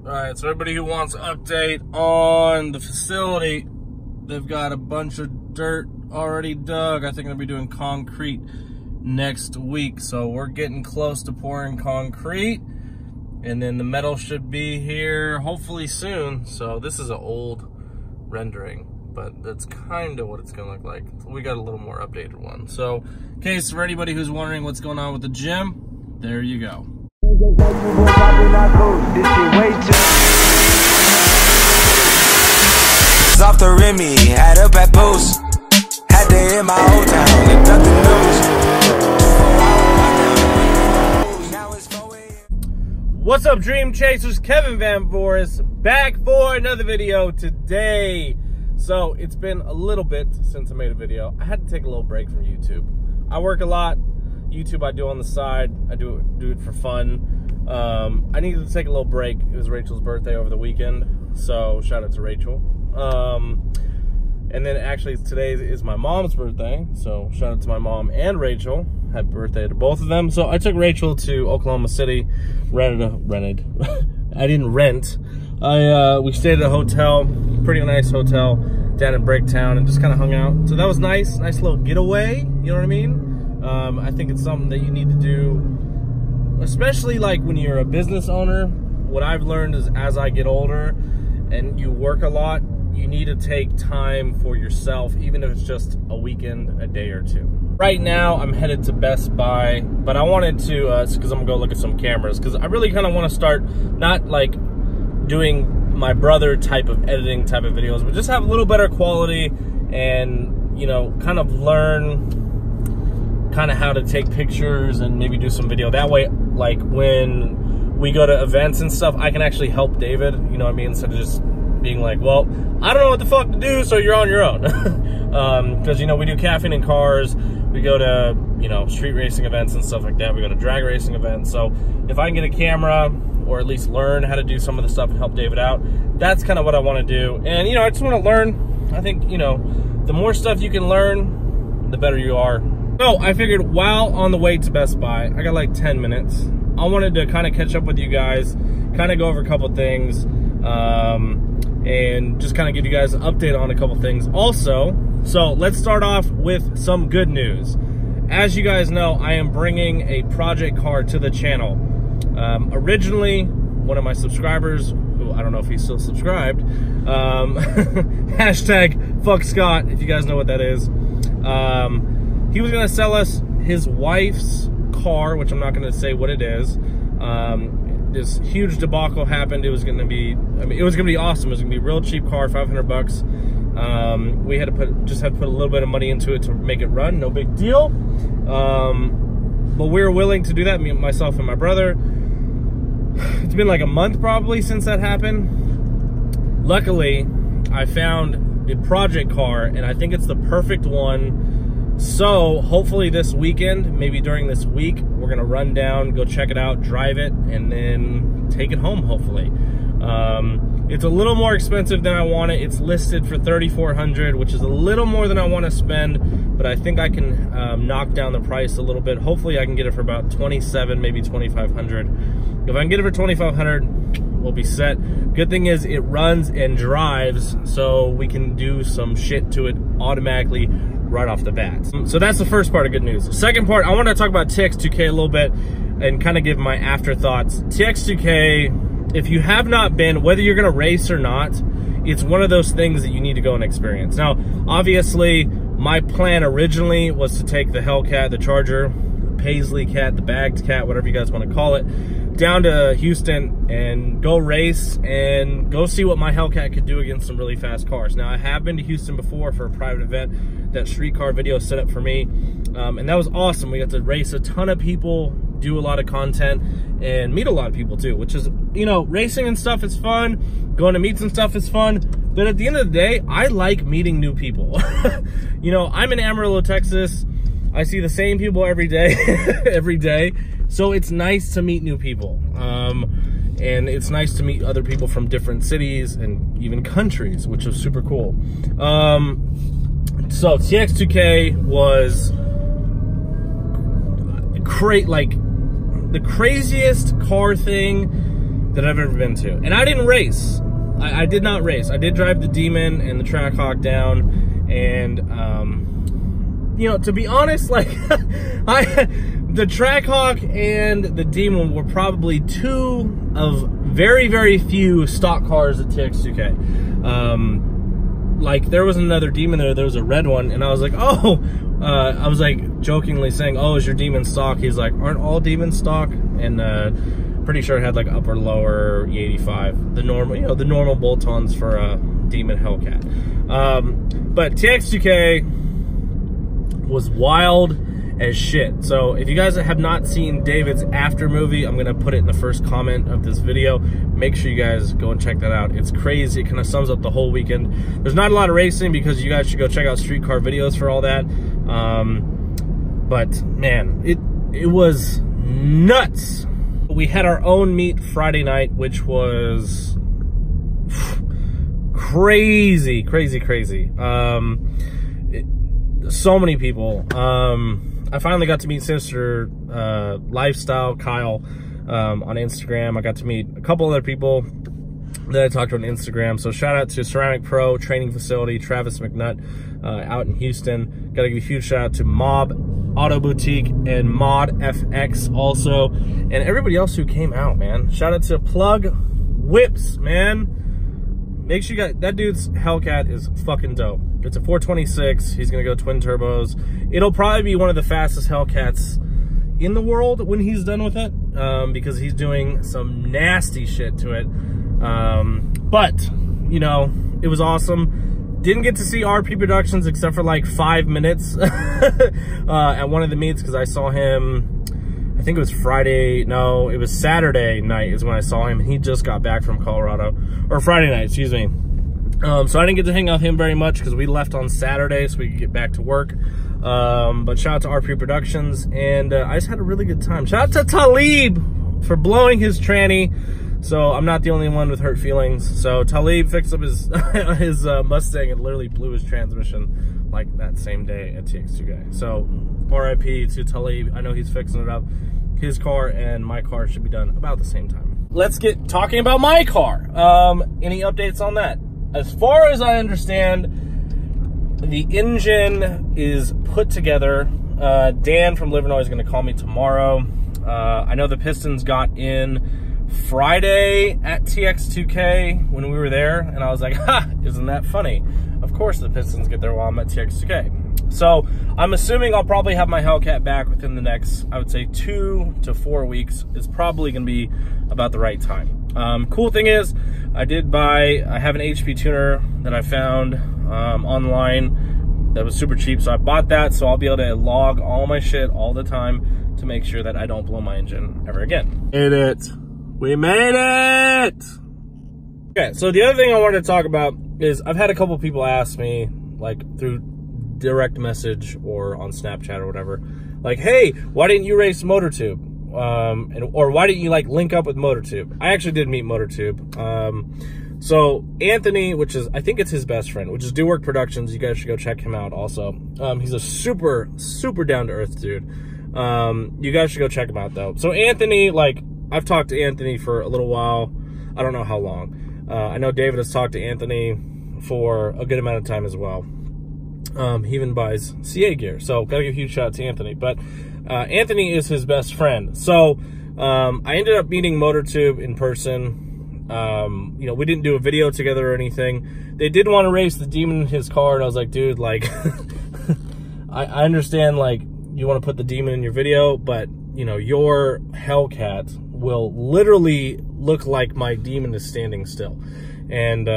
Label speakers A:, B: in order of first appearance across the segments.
A: All right, so everybody who wants an update on the facility, they've got a bunch of dirt already dug. I think they'll be doing concrete next week. So we're getting close to pouring concrete, and then the metal should be here hopefully soon. So this is an old rendering, but that's kind of what it's gonna look like. We got a little more updated one. So in case for anybody who's wondering what's going on with the gym, there you go.
B: Off the Remy, had up at post, had to hit my old town, and nothing knows.
A: What's up, Dream Chasers? Kevin Van Voris back for another video today. So it's been a little bit since I made a video. I had to take a little break from YouTube. I work a lot. YouTube I do on the side. I do it for fun. I needed to take a little break. It was Rachel's birthday over the weekend, so shout out to Rachel. And then actually today is my mom's birthday, so shout out to my mom and Rachel. Happy birthday to both of them. So I took Rachel to Oklahoma City, rented. I didn't rent. We stayed at a hotel, pretty nice hotel down in Bricktown, and just kind of hung out. So that was nice little getaway. You know what I mean? I think it's something that you need to do, especially like when you're a business owner. What I've learned is as I get older and you work a lot, you need to take time for yourself, even if it's just a weekend, a day or two. Right now, I'm headed to Best Buy, but I wanted to, because I'm gonna go look at some cameras, because I really kind of want to start not like doing my brother type of editing type of videos, but just have a little better quality and, you know, kind of learn kind of how to take pictures and maybe do some video. That way, like when we go to events and stuff, I can actually help David, you know what I mean? Instead of just being like, well, I don't know what the fuck to do, so you're on your own. Because, you know, we do caffeine in cars, we go to, you know, street racing events and stuff like that, we go to drag racing events. So if I can get a camera, or at least learn how to do some of the stuff and help David out, that's kind of what I want to do. And, you know, I just want to learn. I think, you know, the more stuff you can learn, the better you are. So I figured while on the way to Best Buy, I got like 10 minutes. I wanted to kind of catch up with you guys, kind of go over a couple things, and just kind of give you guys an update on a couple things also. So let's start off with some good news. As you guys know, I am bringing a project car to the channel. Originally, one of my subscribers, who I don't know if he's still subscribed, hashtag fuck Scott, if you guys know what that is. He was gonna sell us his wife's car, which I'm not gonna say what it is. This huge debacle happened. It was gonna be, I mean, it was gonna be awesome. It was gonna be a real cheap car, 500 bucks. We had to put a little bit of money into it to make it run, no big deal. But we were willing to do that, myself and my brother. It's been like a month probably since that happened. Luckily, I found the project car, and I think it's the perfect one. So hopefully this weekend, maybe during this week, we're gonna run down, go check it out, drive it, and then take it home, hopefully. It's a little more expensive than I want it. It's listed for $3,400, which is a little more than I want to spend, but I think I can knock down the price a little bit. Hopefully I can get it for about $2,700, maybe $2,500. If I can get it for $2,500, we'll be set. Good thing is it runs and drives, so we can do some shit to it automatically right off the bat. So that's the first part of good news. The second part, I want to talk about TX2K a little bit and kind of give my afterthoughts. TX2K, if you have not been, whether you're gonna race or not, it's one of those things that you need to go and experience. Now, obviously, my plan originally was to take the Hellcat, the Charger, the Paisley Cat, the Bagged Cat, whatever you guys want to call it, down to Houston and go race and go see what my Hellcat could do against some really fast cars. Now, I have been to Houston before for a private event that street car video set up for me, and that was awesome. We got to race a ton of people, do a lot of content, and meet a lot of people too, which is, you know, racing and stuff is fun, going to meet some stuff is fun, but at the end of the day, I like meeting new people. You know, I'm in Amarillo, Texas. I see the same people every day, every day. So it's nice to meet new people. And it's nice to meet other people from different cities and even countries, which is super cool. So TX2K was like the craziest car thing that I've ever been to. And I didn't race. I did not race. I did drive the Demon and the Trackhawk down, and you know, to be honest, like the Trackhawk and the Demon were probably two of very, very few stock cars at TX2K. Like there was another Demon there was a red one, and I was like, oh, I was like jokingly saying, oh, is your Demon stock? He's like, aren't all Demons stock? And pretty sure it had like upper lower E85, the normal, you know, the normal bolt-ons for a Demon Hellcat. But TX2K was wild as shit. So if you guys have not seen David's after movie, I'm gonna put it in the first comment of this video. Make sure you guys go and check that out. It's crazy. It kind of sums up the whole weekend. There's not a lot of racing because you guys should go check out street car videos for all that. But man, it was nuts. We had our own meet Friday night, which was crazy, crazy, crazy. So many people. I finally got to meet Sinister Lifestyle, Kyle, on Instagram. I got to meet a couple other people that I talked to on Instagram. So shout out to Ceramic Pro Training Facility, Travis McNutt, out in Houston. Got to give a huge shout out to Mob Auto Boutique and Mod FX also, and everybody else who came out, man. Shout out to Plug Whips, man. Make sure you got that dude's Hellcat is fucking dope. It's a 426. He's gonna go twin turbos. It'll probably be one of the fastest Hellcats in the world when he's done with it, because he's doing some nasty shit to it. But you know, it was awesome. Didn't get to see RP Productions except for like 5 minutes at one of the meets, because I saw him, I think it was Friday, no, it was Saturday night is when I saw him, and he just got back from Colorado, or Friday night, excuse me. So I didn't get to hang out with him very much because we left on Saturday so we could get back to work. But shout out to RP Productions, and I just had a really good time. Shout out to Talib for blowing his tranny. So I'm not the only one with hurt feelings. So Talib fixed up his his Mustang and literally blew his transmission like that same day at TX2K. So RIP to Talib. I know he's fixing it up. His car and my car should be done about the same time. Let's get talking about my car. Any updates on that? As far as I understand, the engine is put together. Dan from Livernois is going to call me tomorrow. I know the pistons got in Friday at TX2K when we were there, and I was like, ha, isn't that funny? Of course the pistons get there while I'm at TX2K. So I'm assuming I'll probably have my Hellcat back within the next, I would say 2 to 4 weeks. It's probably gonna be about the right time. Cool thing is, I have an HP tuner that I found online that was super cheap, so I bought that, so I'll be able to log all my shit all the time to make sure that I don't blow my engine ever again. We made it! Okay, so the other thing I wanted to talk about is I've had a couple people ask me, like through direct message or on Snapchat or whatever, like, hey, why didn't you race MotorTube? Or why didn't you like link up with MotorTube? I actually did meet MotorTube. So Anthony, which is, I think it's his best friend, which is Do Work Productions. You guys should go check him out also. He's a super, super down-to-earth dude. You guys should go check him out though. So Anthony, like, I've talked to Anthony for a little while. I don't know how long. I know David has talked to Anthony for a good amount of time as well. He even buys CA gear. So gotta give a huge shout out to Anthony. But Anthony is his best friend. So I ended up meeting MotorTube in person. You know, we didn't do a video together or anything. They did want to race the Demon in his car, and I was like, dude, like, I understand, like, you want to put the Demon in your video, but, you know, your Hellcat will literally look like my Demon is standing still. And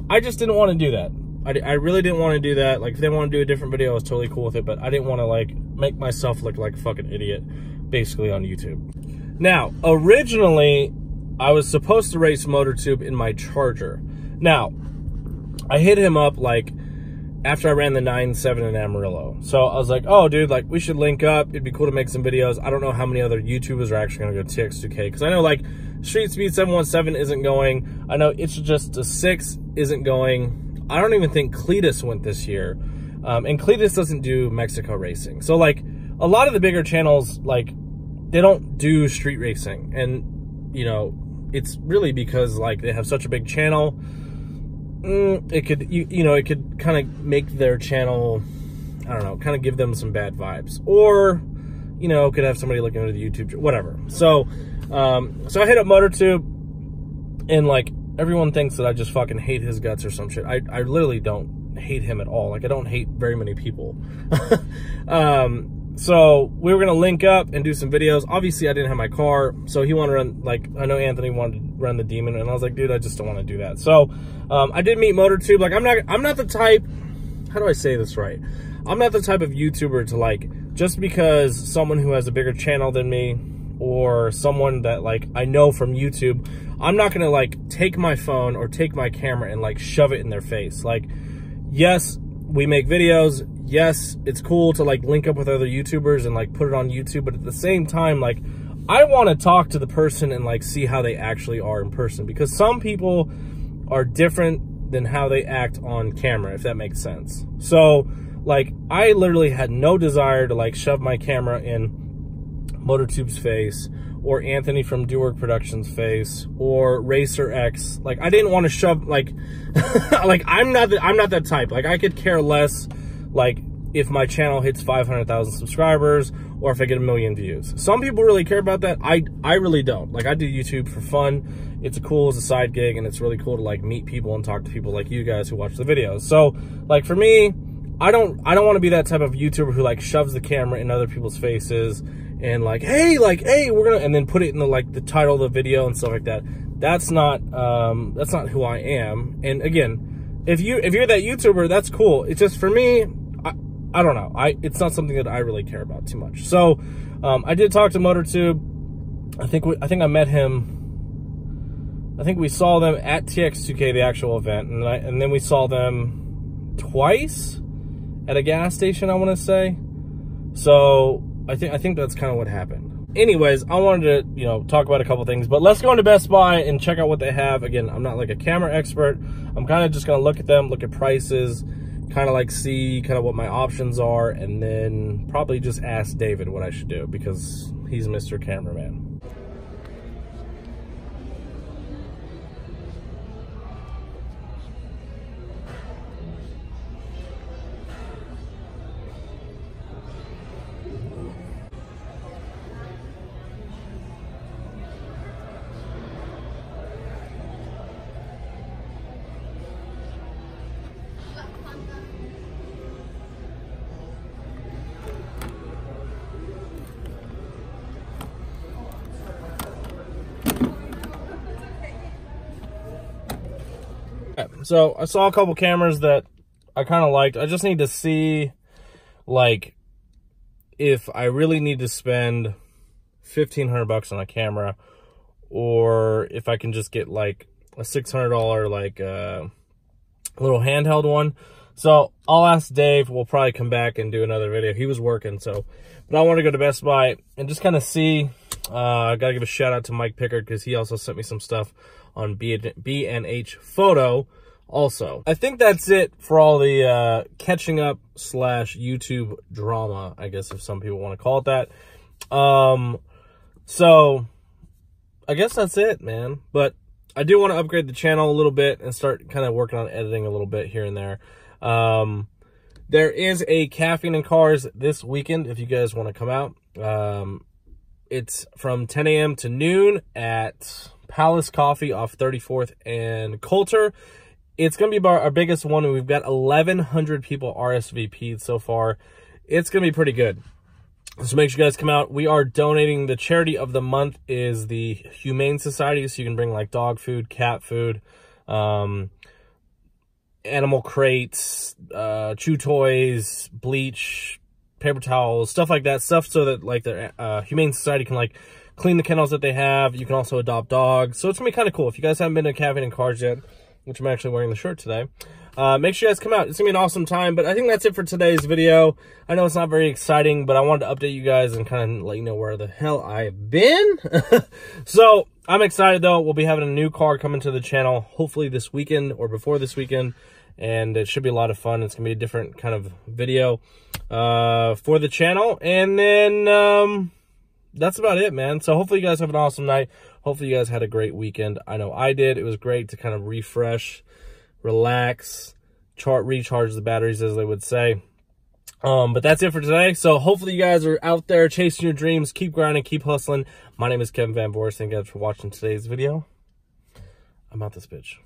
A: I just didn't want to do that. I really didn't want to do that. Like, if they want to do a different video, I was totally cool with it, but I didn't want to, like, make myself look like a fucking idiot, basically, on YouTube. Now, originally, I was supposed to race MotorTube in my Charger. Now, I hit him up, like, after I ran the 9.7 in Amarillo. So I was like, oh, dude, like, we should link up. It'd be cool to make some videos. I don't know how many other YouTubers are actually going to go TX2K. Because I know, like, Street Speed 717 isn't going. I know It's Just a 6 isn't going. I don't even think Cletus went this year. And Cletus doesn't do Mexico racing. So, like, a lot of the bigger channels, like, they don't do street racing. And, you know, it's really because like they have such a big channel. It could, you know, it could kind of make their channel, I don't know, kind of give them some bad vibes, or, you know, could have somebody looking at the YouTube, whatever. So, so I hit up MotorTube, and like everyone thinks that I just fucking hate his guts or some shit. I literally don't hate him at all. Like I don't hate very many people. So we were gonna link up and do some videos. Obviously I didn't have my car, so he wanted to run, like, I know Anthony wanted to run the Demon, and I was like, dude, I just don't want to do that. So I did meet MotorTube. Like I'm not the type, how do I say this right? I'm not the type of YouTuber to, like, just because someone who has a bigger channel than me, or someone that like I know from YouTube, I'm not gonna like take my phone or take my camera and like shove it in their face. Like, yes, we make videos. Yes, it's cool to like link up with other YouTubers and like put it on YouTube, but at the same time, like, I want to talk to the person and like see how they actually are in person, because some people are different than how they act on camera, if that makes sense. So like, I literally had no desire to like shove my camera in MotorTube's face, or Anthony from Do Work Productions' face, or Racer X. Like, I didn't want to shove, like, like, I'm not that type. Like, I could care less, like, if my channel hits 500,000 subscribers, or if I get 1 million views. Some people really care about that. I really don't. Like, I do YouTube for fun. It's cool as a side gig, and it's really cool to like meet people and talk to people like you guys who watch the videos. So, like, for me, I don't want to be that type of YouTuber who like shoves the camera in other people's faces and like, hey, we're gonna, and then put it in the like the title of the video and stuff like that. That's not who I am. And again, if you're that YouTuber, that's cool. It's just, for me, I don't know. It's not something that I really care about too much. So I did talk to MotorTube. I think I met him. I think we saw them at TX2K, the actual event, and then we saw them twice at a gas station, I want to say. So I think that's kind of what happened. Anyways, I wanted to, you know, talk about a couple things, but let's go into Best Buy and check out what they have. Again, I'm not like a camera expert. I'm kind of just going to look at them, look at prices, kind of like see kind of what my options are, and then probably just ask David what I should do, because he's Mr. Cameraman. So I saw a couple cameras that I kind of liked. I just need to see, like, if I really need to spend $1,500 on a camera, or if I can just get like a $600 like little handheld one. So I'll ask Dave. We'll probably come back and do another video. He was working, so, but I want to go to Best Buy and just kind of see. I gotta give a shout out to Mike Pickard, because he also sent me some stuff on B&H Photo also. I think that's it for all the catching up / YouTube drama, I guess, if some people want to call it that. So I guess that's it, man. But I do want to upgrade the channel a little bit and start kind of working on editing a little bit here and there. There is a Caffeine and Cars this weekend if you guys want to come out. It's from 10 a.m. to noon at Palace Coffee off 34th and Coulter. It's going to be our biggest one, and we've got 1,100 people RSVP'd so far. It's going to be pretty good. So make sure you guys come out. We are donating. The charity of the month is the Humane Society, so you can bring like dog food, cat food, animal crates, chew toys, bleach, paper towels, stuff like that. Stuff so that like the Humane Society can like clean the kennels that they have. You can also adopt dogs. So it's going to be kind of cool. If you guys haven't been to Caffeine and Cars yet, which I'm actually wearing the shirt today, make sure you guys come out. It's going to be an awesome time. But I think that's it for today's video. I know it's not very exciting, but I wanted to update you guys and kind of let you know where the hell I've been. So I'm excited, though. We'll be having a new car coming to the channel, hopefully this weekend or before this weekend. And it should be a lot of fun. It's going to be a different kind of video for the channel. And then, that's about it, man. So hopefully you guys have an awesome night. Hopefully you guys had a great weekend. I know I did. It was great to kind of refresh, relax, recharge the batteries, as they would say. But that's it for today. So hopefully you guys are out there chasing your dreams. Keep grinding, keep hustling. My name is Kevin Van Voris. Thank you guys for watching today's video. I'm out this bitch.